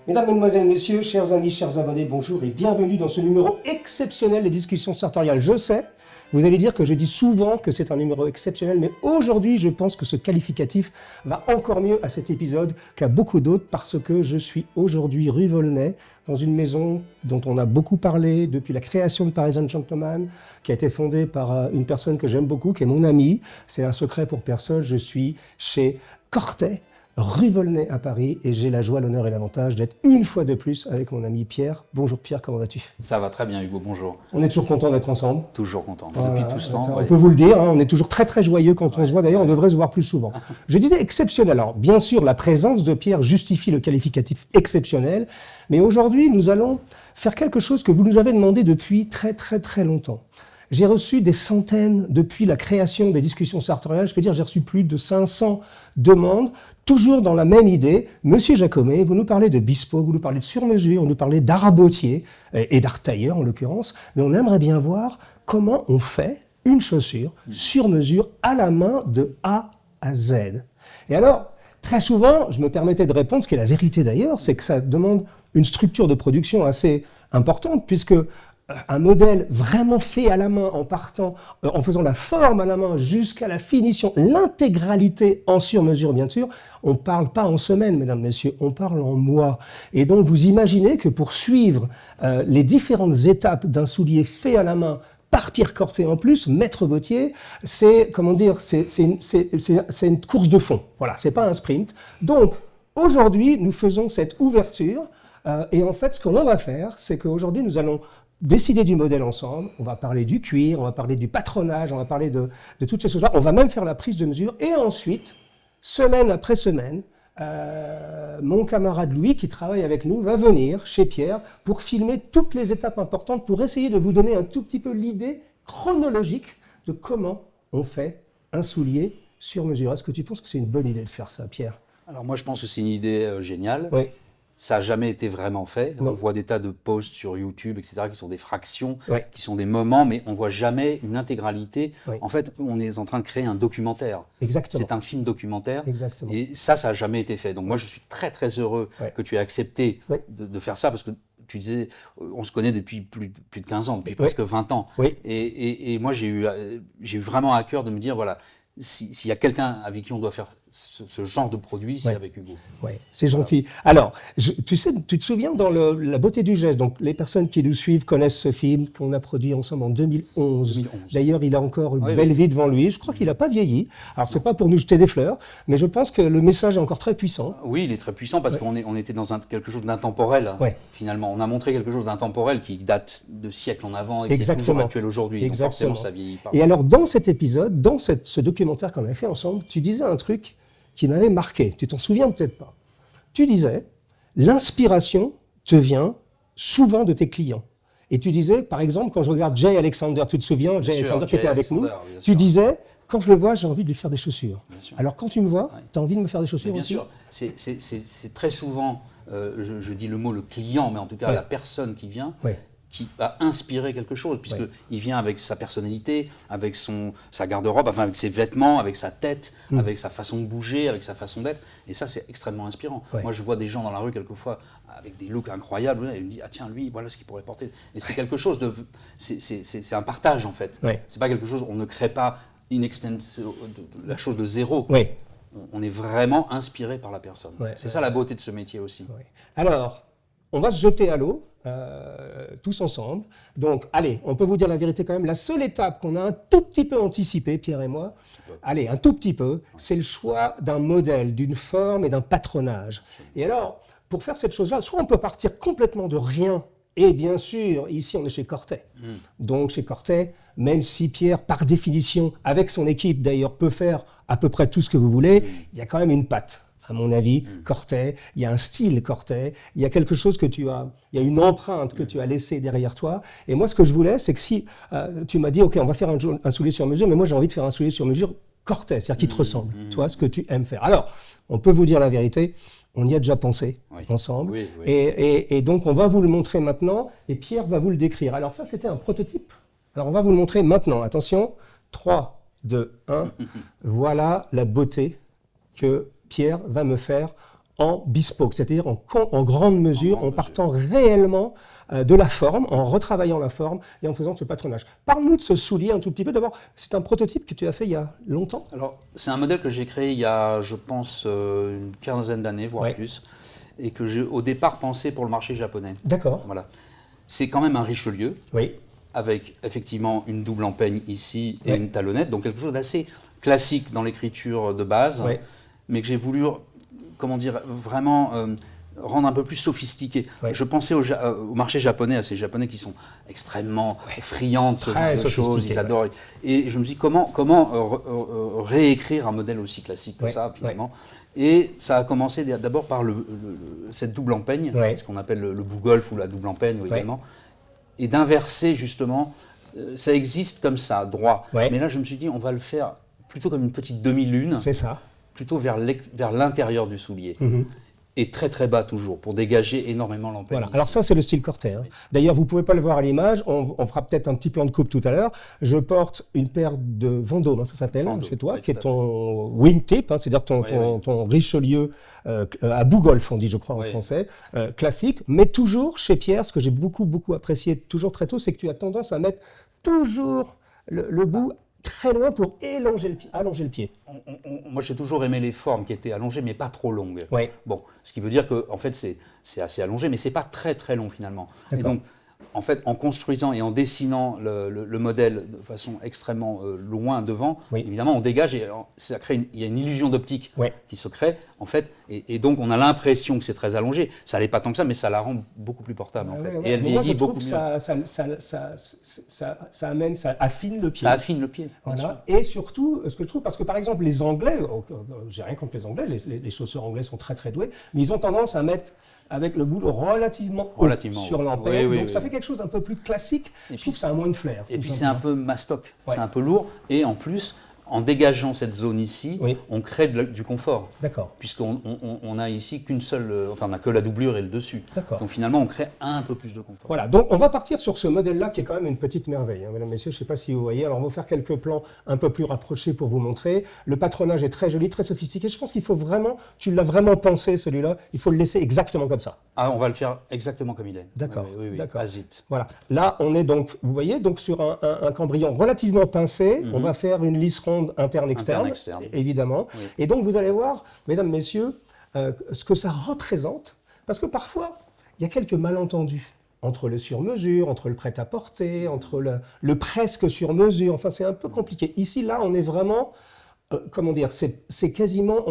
Mesdames, Mesdemoiselles, Messieurs, chers amis, chers abonnés, bonjour et bienvenue dans ce numéro exceptionnel des discussions sartoriales. Je sais, vous allez dire que je dis souvent que c'est un numéro exceptionnel, mais aujourd'hui, je pense que ce qualificatif va encore mieux à cet épisode qu'à beaucoup d'autres parce que je suis aujourd'hui rue Volnay, dans une maison dont on a beaucoup parlé depuis la création de Parisian Gentleman, qui a été fondée par une personne que j'aime beaucoup, qui est mon ami. C'est un secret pour personne, je suis chez Cortet, rue Volnay à Paris, et j'ai la joie, l'honneur et l'avantage d'être une fois de plus avec mon ami Pierre. Bonjour Pierre, comment vas-tu? Ça va très bien Hugo, bonjour. On est toujours content d'être ensemble. Toujours content, Voilà, depuis tout ce temps. on peut vous le dire, hein, on est toujours très joyeux quand on se voit, d'ailleurs on devrait se voir plus souvent. Je disais exceptionnel, alors bien sûr la présence de Pierre justifie le qualificatif exceptionnel, mais aujourd'hui nous allons faire quelque chose que vous nous avez demandé depuis très longtemps. J'ai reçu des centaines, depuis la création des discussions sartoriales, je peux dire j'ai reçu plus de 500 demandes, toujours dans la même idée. Monsieur Jacomet, vous nous parlez de bespoke, vous nous parlez de sur-mesure, vous nous parlez d'arabotier et d'art tailleur en l'occurrence, mais on aimerait bien voir comment on fait une chaussure sur mesure à la main de A à Z. Et alors, très souvent, je me permettais de répondre, ce qui est la vérité d'ailleurs, c'est que ça demande une structure de production assez importante, puisque un modèle vraiment fait à la main, en partant, en faisant la forme à la main jusqu'à la finition, l'intégralité en sur-mesure bien sûr, on ne parle pas en semaines, mesdames, messieurs, on parle en mois. Et donc vous imaginez que pour suivre les différentes étapes d'un soulier fait à la main, par Pierre Cortet en plus, maître bottier, c'est, comment dire, c'est une course de fond. Voilà, c'est pas un sprint. Donc aujourd'hui, nous faisons cette ouverture, et en fait, ce qu'on va faire, c'est qu'aujourd'hui, nous allons décider du modèle ensemble, on va parler du cuir, on va parler du patronage, on va parler de toutes ces choses-là, on va même faire la prise de mesure, et ensuite, semaine après semaine, mon camarade Louis, qui travaille avec nous, va venir chez Pierre pour filmer toutes les étapes importantes, pour essayer de vous donner un tout petit peu l'idée chronologique de comment on fait un soulier sur mesure. Est-ce que tu penses que c'est une bonne idée de faire ça, Pierre? Alors moi je pense que c'est une idée géniale. Oui. Ça n'a jamais été vraiment fait. Non. On voit des tas de posts sur YouTube, etc., qui sont des fractions, Oui. qui sont des moments, mais on ne voit jamais une intégralité. Oui. En fait, on est en train de créer un documentaire. Exactement. C'est un film documentaire. Exactement. Et ça n'a jamais été fait. Donc moi, je suis très heureux que tu aies accepté Oui. de faire ça, parce que tu disais, on se connaît depuis plus de 15 ans, depuis Oui. presque 20 ans. Oui. Et moi, j'ai eu vraiment à cœur de me dire, voilà, s'il y a quelqu'un avec qui on doit faire ce genre de produit, c'est avec Hugo. Oui, c'est gentil. Alors, tu sais, tu te souviens dans La beauté du geste, donc les personnes qui nous suivent connaissent ce film qu'on a produit ensemble en 2011. D'ailleurs, il a encore une belle vie devant lui. Je crois qu'il n'a pas vieilli. Alors, c'est pas pour nous jeter des fleurs, mais je pense que le message est encore très puissant. Oui, il est très puissant parce qu'on était dans quelque chose d'intemporel, finalement. On a montré quelque chose d'intemporel qui date de siècles en avant et qui est toujours actuel aujourd'hui. Donc forcément, ça vieillit pas. Et alors, dans cet épisode, dans ce documentaire qu'on avait fait ensemble, tu disais un truc qui m'avait marqué. Tu t'en souviens peut-être pas. Tu disais, l'inspiration te vient souvent de tes clients. Et tu disais, par exemple, quand je regarde Jay Alexander, tu te souviens, Jay Alexander qui était avec nous, tu disais, quand je le vois, j'ai envie de lui faire des chaussures. Alors quand tu me vois, tu as envie de me faire des chaussures aussi? Bien sûr, c'est très souvent, je dis le mot le client, mais en tout cas la personne qui vient, qui va inspirer quelque chose, puisqu'il vient avec sa personnalité, avec sa garde-robe, enfin avec ses vêtements, avec sa tête, avec sa façon de bouger, avec sa façon d'être. Et ça, c'est extrêmement inspirant. Moi, je vois des gens dans la rue, quelquefois, avec des looks incroyables, et je me dis, ah tiens, lui, voilà ce qu'il pourrait porter. Et c'est quelque chose de... C'est un partage, en fait. C'est pas quelque chose... On ne crée pas la chose de zéro. On est vraiment inspiré par la personne. C'est ça la beauté de ce métier aussi. Alors, on va se jeter à l'eau, tous ensemble. Donc, allez, on peut vous dire la vérité quand même. La seule étape qu'on a un tout petit peu anticipée, Pierre et moi, allez, un tout petit peu, c'est le choix d'un modèle, d'une forme et d'un patronage. Et alors, pour faire cette chose-là, soit on peut partir complètement de rien, et bien sûr, ici on est chez Cortet. Donc chez Cortet, même si Pierre, par définition, avec son équipe d'ailleurs, peut faire à peu près tout ce que vous voulez, il y a quand même une patte. À mon avis, Cortet, il y a un style Cortet, il y a quelque chose que il y a une empreinte que tu as laissée derrière toi. Et moi, ce que je voulais, c'est que si tu m'as dit, OK, on va faire un soulier sur mesure, mais moi, j'ai envie de faire un soulier sur mesure Cortet, c'est-à-dire qui te ressemble, toi, ce que tu aimes faire. Alors, on peut vous dire la vérité, on y a déjà pensé ensemble. Et donc, on va vous le montrer maintenant, et Pierre va vous le décrire. Alors ça, c'était un prototype. Alors, on va vous le montrer maintenant. Attention, 3, 2, 1. Voilà la beauté que Pierre va me faire en bespoke, c'est-à-dire en grande mesure, en partant réellement de la forme, en retravaillant la forme et en faisant ce patronage. Parle-nous de ce soulier un tout petit peu. D'abord, c'est un prototype que tu as fait il y a longtemps? Alors, c'est un modèle que j'ai créé il y a, je pense, une quinzaine d'années, voire plus, et que j'ai au départ pensé pour le marché japonais. D'accord. Voilà. C'est quand même un Richelieu, oui, avec effectivement une double empeigne ici et une talonnette, donc quelque chose d'assez classique dans l'écriture de base, mais que j'ai voulu, comment dire, vraiment rendre un peu plus sophistiqué. Je pensais au marché japonais, à ces Japonais qui sont extrêmement friands de ce genre de choses, ils adorent. Et je me suis dit, comment réécrire un modèle aussi classique que ça, finalement. Et ça a commencé d'abord par cette double empeigne, ce qu'on appelle le bout-golf ou la double empeigne, évidemment, et d'inverser justement, ça existe comme ça, droit. Mais là, je me suis dit, on va le faire plutôt comme une petite demi-lune. C'est ça. Plutôt vers l'intérieur du soulier. Et très très bas toujours, pour dégager énormément l'empeigne. Voilà. Alors ça, c'est le style Corté. Hein. D'ailleurs, vous ne pouvez pas le voir à l'image, on fera peut-être un petit plan de coupe tout à l'heure. Je porte une paire de Vendôme, ça s'appelle, chez toi, qui est ton wingtip, c'est-à-dire ton Richelieu à bout-golf, on dit, je crois, en français, classique. Mais toujours, chez Pierre, ce que j'ai beaucoup apprécié toujours très tôt, c'est que tu as tendance à mettre toujours le bout très loin pour allonger le pied. Moi, j'ai toujours aimé les formes qui étaient allongées, mais pas trop longues. Bon, ce qui veut dire que, en fait, c'est assez allongé, mais c'est pas très long finalement. Et donc, en fait, en construisant et en dessinant le modèle de façon extrêmement loin devant, évidemment, on dégage et ça crée il y a une illusion d'optique qui se crée, en fait, et donc on a l'impression que c'est très allongé. Ça l'est pas tant que ça, mais ça la rend beaucoup plus portable, en fait. Et elle vieillit beaucoup mieux. Ça affine le pied. Ça affine le pied. Voilà. Et surtout, ce que je trouve, parce que par exemple, les Anglais, j'ai rien contre les Anglais, les chausseurs anglais sont très doués, mais ils ont tendance à mettre avec le bout relativement haut sur l'empeigne. Donc ça fait quelque chose d'un peu plus classique. Je trouve que ça a moins de flair. Et puis c'est un peu mastoc, c'est un peu lourd. Et en plus, en dégageant cette zone ici, on crée du confort. D'accord. Puisqu'on a ici qu'une seule, on n'a que la doublure et le dessus. D'accord. Donc finalement, on crée un peu plus de confort. Voilà, donc on va partir sur ce modèle-là qui est quand même une petite merveille. Mesdames, messieurs, je ne sais pas si vous voyez. Alors on va faire quelques plans un peu plus rapprochés pour vous montrer. Le patronage est très joli, très sophistiqué. Je pense qu'il faut vraiment, tu l'as vraiment pensé celui-là, il faut le laisser exactement comme ça. Ah, on va le faire exactement comme il est. D'accord. Oui. Azit. Voilà. Là, on est donc, vous voyez, donc sur un cambrion relativement pincé. On va faire une lisse ronde interne-externe, évidemment. Et donc, vous allez voir, mesdames, messieurs, ce que ça représente. Parce que parfois, il y a quelques malentendus entre le sur-mesure, entre le prêt-à-porter, entre le presque sur-mesure. Enfin, c'est un peu compliqué. Ici, là, on est vraiment... comment dire, c'est quasiment,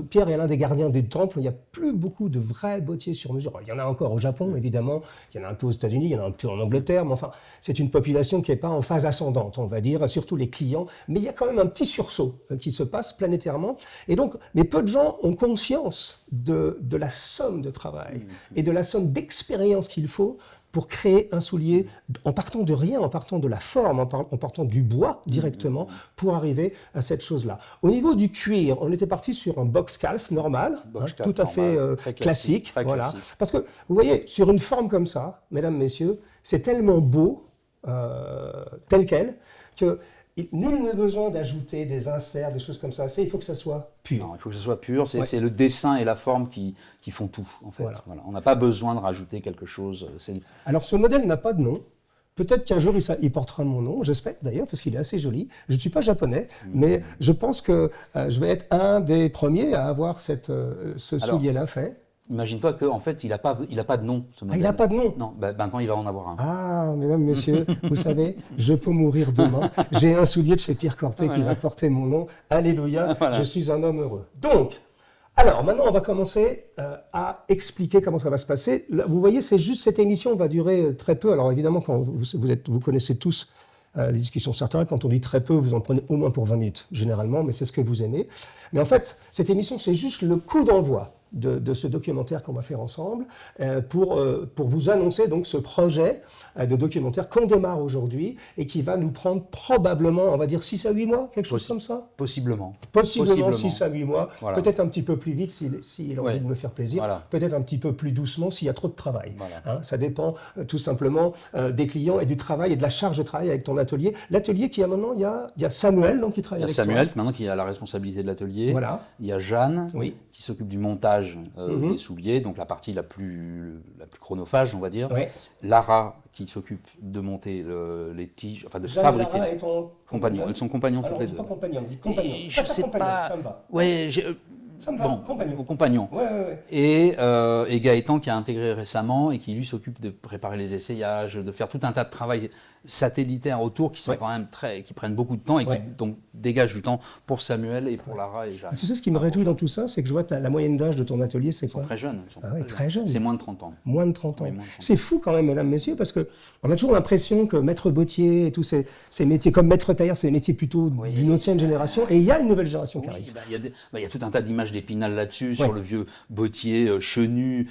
Pierre est l'un des gardiens des temples, il n'y a plus beaucoup de vrais bottiers sur mesure. Alors, il y en a encore au Japon, évidemment, il y en a un peu aux États-Unis, il y en a un peu en Angleterre, mais enfin, c'est une population qui n'est pas en phase ascendante, on va dire, surtout les clients, mais il y a quand même un petit sursaut qui se passe planétairement. Et donc, mais peu de gens ont conscience de la somme de travail et de la somme d'expérience qu'il faut pour créer un soulier en partant de rien, en partant de la forme, en partant du bois directement, pour arriver à cette chose-là. Au niveau du cuir, on était parti sur un box calf normal, tout à fait classique. Voilà. Parce que, vous voyez, sur une forme comme ça, mesdames, messieurs, c'est tellement beau, tel quel, que nul n'a besoin d'ajouter des inserts, des choses comme ça. Il faut que ça soit pur. Non, il faut que ça soit pur. C'est le dessin et la forme qui font tout, en fait. Voilà. On n'a pas besoin de rajouter quelque chose. Alors, ce modèle n'a pas de nom. Peut-être qu'un jour, il portera mon nom, j'espère d'ailleurs, parce qu'il est assez joli. Je ne suis pas japonais, mais je pense que je vais être un des premiers à avoir ce soulier-là fait. Imagine-toi qu'en fait, il n'a pas de nom, ce modèle. Il n'a pas de nom? Non, maintenant, il va en avoir un. Ah, mesdames, messieurs, vous savez, je peux mourir demain. J'ai un soulier de chez Pierre Corté qui va porter mon nom. Alléluia, je suis un homme heureux. Donc, alors, maintenant, on va commencer à expliquer comment ça va se passer. Là, vous voyez, c'est juste cette émission va durer très peu. Alors, évidemment, quand vous connaissez tous les discussions certaines, quand on dit très peu, vous en prenez au moins pour 20 minutes, généralement, mais c'est ce que vous aimez. Mais en fait, cette émission, c'est juste le coup d'envoi. de ce documentaire qu'on va faire ensemble pour vous annoncer donc ce projet de documentaire qu'on démarre aujourd'hui et qui va nous prendre probablement, on va dire 6 à 8 mois, quelque chose comme ça. Possiblement 6 à 8 mois, voilà. Peut-être un petit peu plus vite s'il a envie de me faire plaisir, voilà. Peut-être un petit peu plus doucement s'il y a trop de travail. Voilà. Hein, ça dépend tout simplement des clients et du travail et de la charge de travail avec ton atelier. L'atelier qui a maintenant, il y a Samuel donc, qui travaille avec toi. Il y a Samuel maintenant qui a la responsabilité de l'atelier. Voilà. Il y a Jeanne qui s'occupe du montage des souliers, donc la partie la plus chronophage, on va dire. Ouais. Lara qui s'occupe de monter les tiges, enfin de fabriquer. Lara est ton compagnon. Elles sont compagnons toutes les deux. Pas compagnon, dis compagnon. Je sais pas. Ça me va. Ouais, ça me va, compagnon. Ouais. Et Gaëtan qui a intégré récemment et qui lui s'occupe de préparer les essayages, de faire tout un tas de travail satellitaire autour qui sont quand même qui prennent beaucoup de temps et qui donc dégagent du temps pour Samuel et pour Lara et Jacques. Tu sais ce qui me réjouit dans tout ça, c'est que je vois la moyenne d'âge de ton atelier, c'est quoi? Ils sont très jeunes. Très jeunes. C'est moins de 30 ans. Moins de 30 ans. Oui, c'est fou quand même, mesdames, messieurs, parce qu'on a toujours l'impression que maître bottier et tous ces métiers comme maître tailleur, c'est des métiers plutôt d'une ancienne génération, et il y a une nouvelle génération qui arrive. Il y a tout un tas d'images d'Épinal là-dessus, sur le vieux bottier chenu,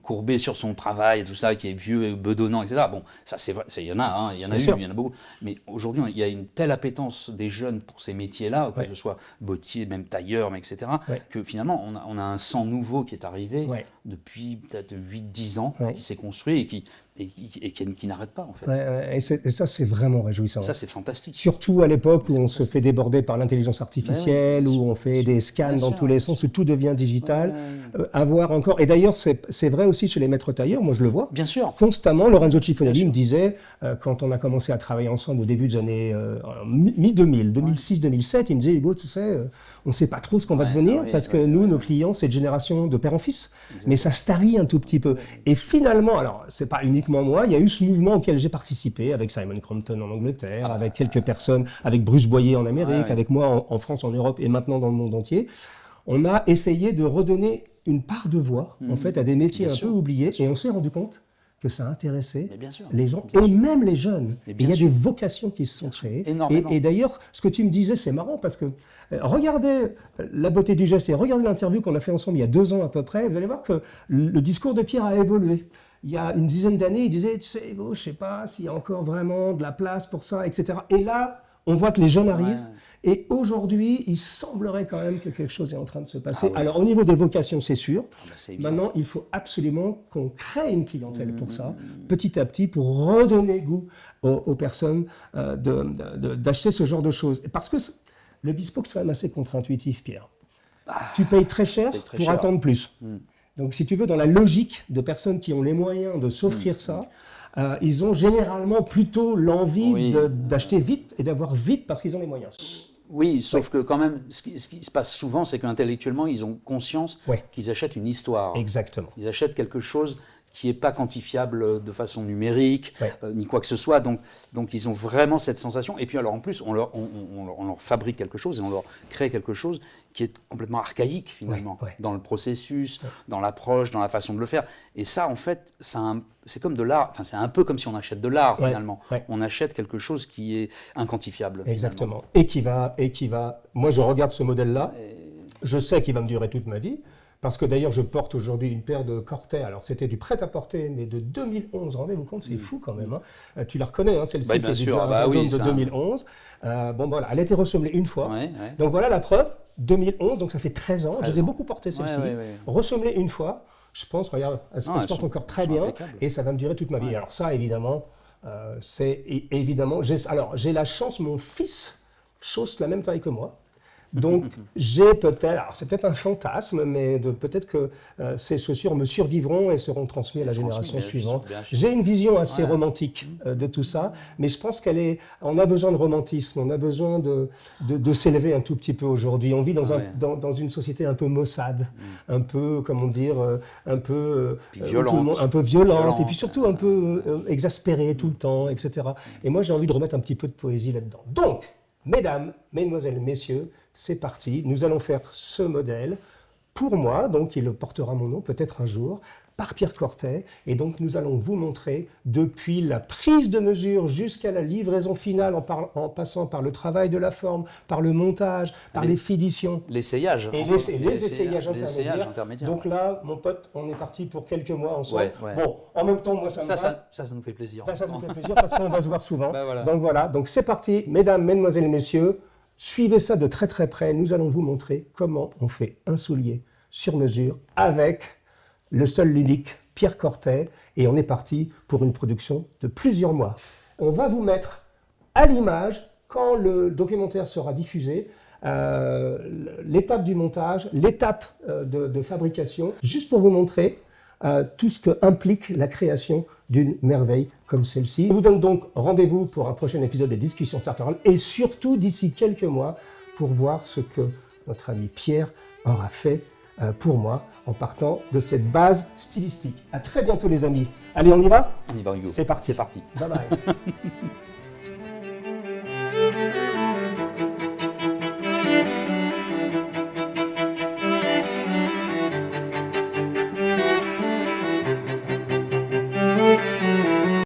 courbé sur son travail, tout ça, qui est vieux et bedonnant, etc. Bon, ça c'est vrai, il y en a, il y en a beaucoup. Mais aujourd'hui, il y a une telle appétence des jeunes pour ces métiers-là, que ce soit bottier, même tailleur, etc., que finalement, on a un sang nouveau qui est arrivé depuis peut-être 8-10 ans, qui s'est construit et qui n'arrête pas, en fait. Et ça, c'est vraiment réjouissant. Ça, c'est fantastique. Surtout à l'époque où on se fait déborder par l'intelligence artificielle, où on fait des scans dans tous les sens, où tout devient digital. Avoir encore... Et d'ailleurs, c'est vrai aussi chez les maîtres tailleurs, moi je le vois. Bien sûr. Constamment, Lorenzo Cifonelli me disait, quand on a commencé à travailler ensemble au début des années mi-2000, 2006-2007, il me disait, Hugo, tu sais, on ne sait pas trop ce qu'on va devenir, parce que nous, nos clients, c'est de génération de père en fils. Mais ça se tarit un tout petit peu. Et finalement, alors, c'est pas uniquement moi, il y a eu ce mouvement auquel j'ai participé, avec Simon Crompton en Angleterre, avec quelques personnes, avec Bruce Boyer en Amérique, avec moi en France, en Europe et maintenant dans le monde entier. On a essayé de redonner une part de voix, en fait, à des métiers un peu oubliés, et on s'est rendu compte que ça intéressait les gens, et même les jeunes. Il y a des vocations qui se sont créées. Et d'ailleurs, ce que tu me disais, c'est marrant, parce que regardez La beauté du geste, et regardez l'interview qu'on a fait ensemble il y a 2 ans à peu près, vous allez voir que le discours de Pierre a évolué. Il y a une dizaine d'années, il disait, tu sais, Hugo, je ne sais pas s'il y a encore vraiment de la place pour ça, etc. Et là, on voit que les jeunes arrivent. Et aujourd'hui, il semblerait quand même que quelque chose est en train de se passer. Alors, au niveau des vocations, c'est sûr. Maintenant, il faut absolument qu'on crée une clientèle pour ça, petit à petit, pour redonner goût aux personnes d'acheter ce genre de choses. Parce que le bespoke, c'est quand même assez contre-intuitif, Pierre. Tu payes très cher pour attendre plus. Donc, si tu veux, dans la logique de personnes qui ont les moyens de s'offrir ça, ils ont généralement plutôt l'envie d'acheter vite et d'avoir vite parce qu'ils ont les moyens. Oui, sauf que quand même, ce qui se passe souvent, c'est qu'intellectuellement, ils ont conscience qu'ils achètent une histoire. Exactement. Ils achètent quelque chose qui n'est pas quantifiable de façon numérique, ni quoi que ce soit. Donc ils ont vraiment cette sensation. Et puis alors en plus, on leur fabrique quelque chose et on leur crée quelque chose qui est complètement archaïque finalement, dans le processus, dans l'approche, dans la façon de le faire. Et ça, en fait, c'est comme de l'art. Enfin, c'est un peu comme si on achète de l'art finalement. On achète quelque chose qui est inquantifiable. Exactement. Et qui va. Moi, je regarde ce modèle-là. Je sais qu'il va me durer toute ma vie. Parce que d'ailleurs, je porte aujourd'hui une paire de Cortais. Alors, c'était du prêt-à-porter, mais de 2011. Rendez-vous compte, c'est fou quand même. Hein. Tu la reconnais, hein, celle-ci, c'est de 2011. Bon, voilà, elle a été ressemblée une fois. Donc, voilà la preuve. 2011, donc ça fait 13 ans. Je les ai beaucoup portées, celle-ci. Ressemblée une fois. Je pense, regarde, elle se porte encore très bien. Et ça va me durer toute ma vie. Alors, ça, évidemment, c'est évidemment. J'ai la chance, mon fils chausse la même taille que moi. Donc, j'ai peut-être, alors c'est peut-être un fantasme, mais peut-être que ces chaussures me survivront et seront transmises à la génération suivante. J'ai une vision assez romantique de tout ça, mais je pense on a besoin de romantisme, on a besoin de s'élever un tout petit peu aujourd'hui. On vit dans une société un peu maussade, un peu, comment dire, un peu violente, et puis surtout un peu exaspérée tout le temps, etc. Et moi, j'ai envie de remettre un petit peu de poésie là-dedans. Donc, mesdames, mesdemoiselles, messieurs, c'est parti. Nous allons faire ce modèle pour moi, donc il portera mon nom peut-être un jour, par Pierre Cortet. Et donc nous allons vous montrer depuis la prise de mesure jusqu'à la livraison finale en passant par le travail de la forme, par le montage, par les finitions. L'essayage. Et les essayages intermédiaires. Donc là, mon pote, on est parti pour quelques mois ensemble. Bon, en même temps, moi ça me va. Ça nous fait plaisir. Ça nous fait plaisir parce qu'on va se voir souvent. Donc voilà, donc c'est parti, mesdames, mesdemoiselles et messieurs. Suivez ça de très très près. Nous allons vous montrer comment on fait un soulier sur mesure avec le seul, l'unique Pierre Cortet. Et on est parti pour une production de plusieurs mois. On va vous mettre à l'image, quand le documentaire sera diffusé, l'étape du montage, l'étape de fabrication, juste pour vous montrer tout ce que implique la création d'une merveille comme celle-ci. Je vous donne donc rendez-vous pour un prochain épisode des Discussions Sartoral et surtout d'ici quelques mois pour voir ce que notre ami Pierre aura fait pour moi en partant de cette base stylistique. À très bientôt les amis. Allez, on y va ? On y va, Hugo. C'est parti. C'est parti. Bye bye.